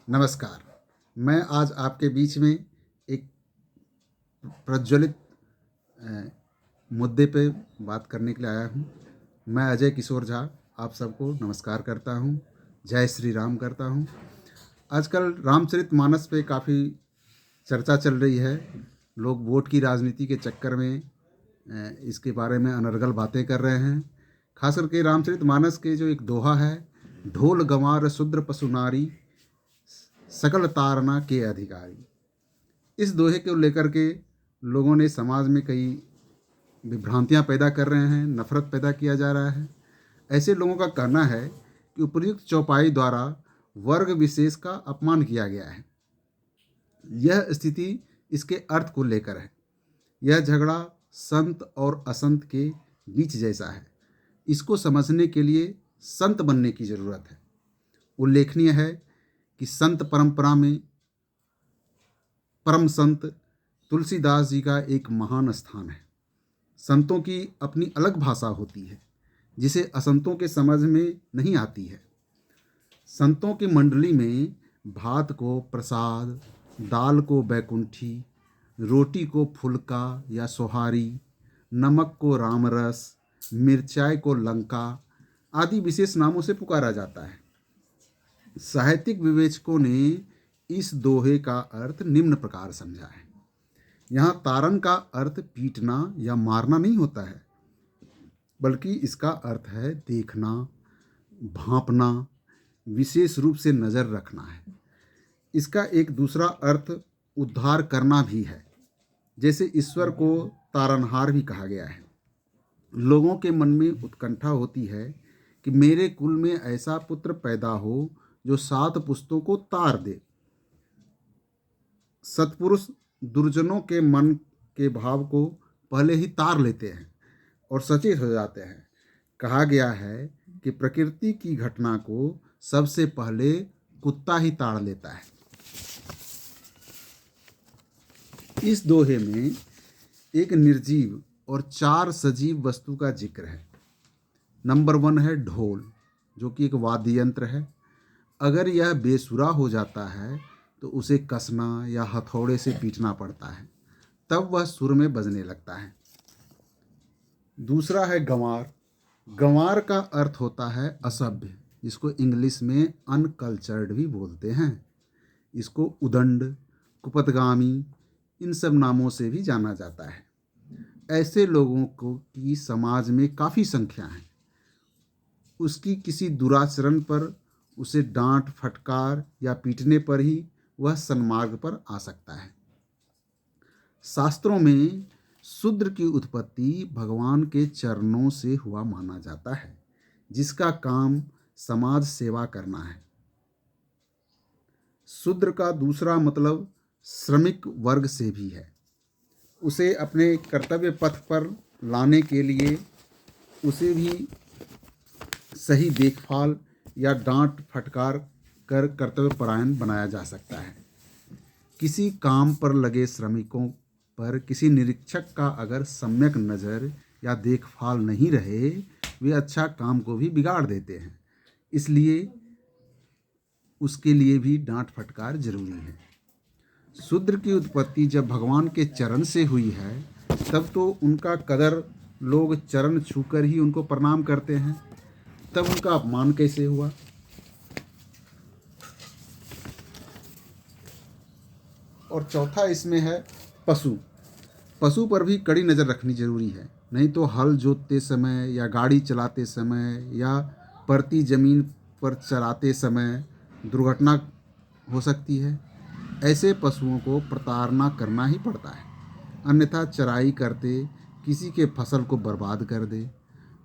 नमस्कार। मैं आज आपके बीच में एक प्रज्वलित अ, मुद्दे पे बात करने के लिए आया हूँ। मैं अजय किशोर झा आप सबको नमस्कार करता हूँ, जय श्री राम करता हूँ। आजकल रामचरितमानस पे काफ़ी चर्चा चल रही है। लोग वोट की राजनीति के चक्कर में इसके बारे में अनर्गल बातें कर रहे हैं। खास करके रामचरितमानस के जो एक दोहा है, ढोल गंवार शूद्र पशु नारी सकल तारना के अधिकारी। इस दोहे को लेकर के लोगों ने समाज में कई विभ्रांतियां पैदा कर रहे हैं, नफरत पैदा किया जा रहा है। ऐसे लोगों का कहना है कि उपर्युक्त चौपाई द्वारा वर्ग विशेष का अपमान किया गया है। यह स्थिति इसके अर्थ को लेकर है। यह झगड़ा संत और असंत के बीच जैसा है। इसको समझने के लिए संत बनने की ज़रूरत है। उल्लेखनीय है कि संत परंपरा में परम संत तुलसीदास जी का एक महान स्थान है। संतों की अपनी अलग भाषा होती है जिसे असंतों के समझ में नहीं आती है। संतों की मंडली में भात को प्रसाद, दाल को बैकुंठी, रोटी को फुलका या सोहारी, नमक को रामरस, मिर्चाई को लंका आदि विशेष नामों से पुकारा जाता है। साहित्यिक विवेचकों ने इस दोहे का अर्थ निम्न प्रकार समझा है। यहाँ तारन का अर्थ पीटना या मारना नहीं होता है, बल्कि इसका अर्थ है देखना, भांपना, विशेष रूप से नज़र रखना है। इसका एक दूसरा अर्थ उद्धार करना भी है। जैसे ईश्वर को तारनहार भी कहा गया है। लोगों के मन में उत्कंठा होती है कि मेरे कुल में ऐसा पुत्र पैदा हो जो 7 पुश्तों को तार दे। सत्पुरुष दुर्जनों के मन के भाव को पहले ही तार लेते हैं और सचेत हो जाते हैं। कहा गया है कि प्रकृति की घटना को सबसे पहले कुत्ता ही ताड़ लेता है। इस दोहे में एक निर्जीव और 4 सजीव वस्तु का जिक्र है। नंबर 1 है ढोल, जो कि एक वाद्य यंत्र है। अगर यह बेसुरा हो जाता है तो उसे कसना या हथौड़े से पीटना पड़ता है, तब वह सुर में बजने लगता है। दूसरा है गंवार। गंवार का अर्थ होता है असभ्य, जिसको इंग्लिश में अनकल्चर्ड भी बोलते हैं। इसको उदंड, कुपथगामी इन सब नामों से भी जाना जाता है। ऐसे लोगों को की समाज में काफ़ी संख्या है। उसकी किसी दुराचरण पर उसे डांट, फटकार या पीटने पर ही वह सन्मार्ग पर आ सकता है। शास्त्रों में शूद्र की उत्पत्ति भगवान के चरणों से हुआ माना जाता है, जिसका काम समाज सेवा करना है। शूद्र का दूसरा मतलब श्रमिक वर्ग से भी है। उसे अपने कर्तव्य पथ पर लाने के लिए उसे भी सही देखभाल या डांट फटकार कर कर्तव्यपरायण बनाया जा सकता है। किसी काम पर लगे श्रमिकों पर किसी निरीक्षक का अगर सम्यक नज़र या देखभाल नहीं रहे, वे अच्छा काम को भी बिगाड़ देते हैं। इसलिए उसके लिए भी डांट फटकार जरूरी है। शूद्र की उत्पत्ति जब भगवान के चरण से हुई है, तब तो उनका कदर लोग चरण छूकर ही उनको प्रणाम करते हैं, तब उनका अपमान कैसे हुआ। और चौथा इसमें है पशु। पशु पर भी कड़ी नज़र रखनी जरूरी है, नहीं तो हल जोतते समय या गाड़ी चलाते समय या परती जमीन पर चराते समय दुर्घटना हो सकती है। ऐसे पशुओं को प्रताड़ना करना ही पड़ता है, अन्यथा चराई करते किसी के फसल को बर्बाद कर दे,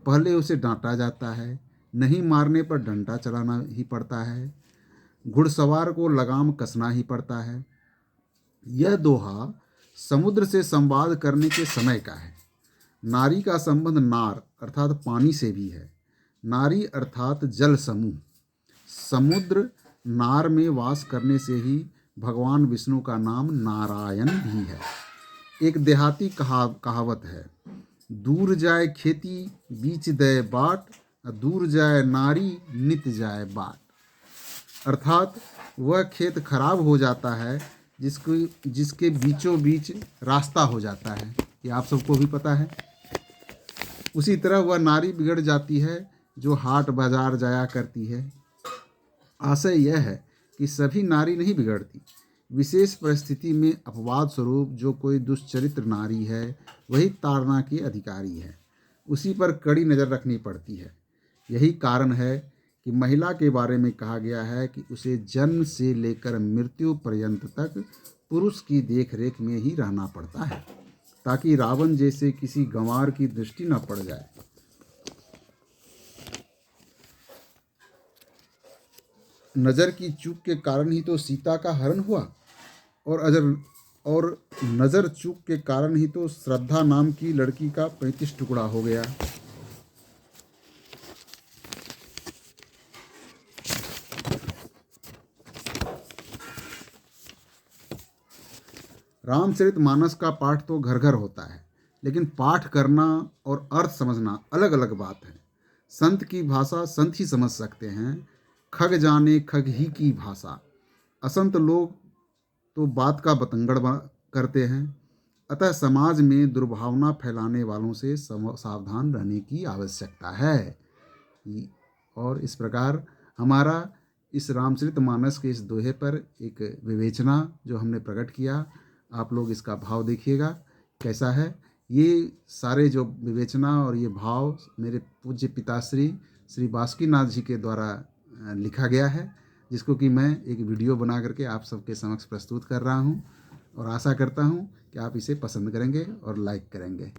पहले उसे डांटा जाता है, नहीं मारने पर डंडा चलाना ही पड़ता है, घुड़सवार को लगाम कसना ही पड़ता है। यह दोहा समुद्र से संवाद करने के समय का है। नारी का संबंध नार अर्थात पानी से भी है। नारी अर्थात जल समूह। समुद्र नार में वास करने से ही भगवान विष्णु का नाम नारायण भी है। एक देहाती कहावत है, दूर जाए खेती बीच दे बाट, दूर जाए नारी नित जाए बाट। अर्थात वह खेत खराब हो जाता है जिसके बीचों बीच रास्ता हो जाता है। ये आप सबको भी पता है। उसी तरह वह नारी बिगड़ जाती है जो हाट बाजार जाया करती है। आशय यह है कि सभी नारी नहीं बिगड़ती। विशेष परिस्थिति में अपवाद स्वरूप जो कोई दुष्चरित्र नारी है वही ताड़ना की अधिकारी है। उसी पर कड़ी नज़र रखनी पड़ती है। यही कारण है कि महिला के बारे में कहा गया है कि उसे जन्म से लेकर मृत्यु पर्यंत तक पुरुष की देखरेख में ही रहना पड़ता है, ताकि रावण जैसे किसी गंवार की दृष्टि न पड़ जाए। नज़र की चूक के कारण ही तो सीता का हरण हुआ, और नज़र चूक के कारण ही तो श्रद्धा नाम की लड़की का 35 टुकड़ा हो गया। रामचरितमानस का पाठ तो घर घर होता है, लेकिन पाठ करना और अर्थ समझना अलग अलग बात है। संत की भाषा संत ही समझ सकते हैं, खग जाने खग ही की भाषा। असंत लोग तो बात का बतंगड़ करते हैं। अतः समाज में दुर्भावना फैलाने वालों से सावधान रहने की आवश्यकता है। और इस प्रकार हमारा इस रामचरितमानस के इस दोहे पर एक विवेचना जो हमने प्रकट किया, आप लोग इसका भाव देखिएगा कैसा है। ये सारे जो विवेचना और ये भाव मेरे पूज्य पिताश्री श्री बासुकीनाथ जी के द्वारा लिखा गया है, जिसको कि मैं एक वीडियो बना करके आप सबके समक्ष प्रस्तुत कर रहा हूँ, और आशा करता हूँ कि आप इसे पसंद करेंगे और लाइक करेंगे।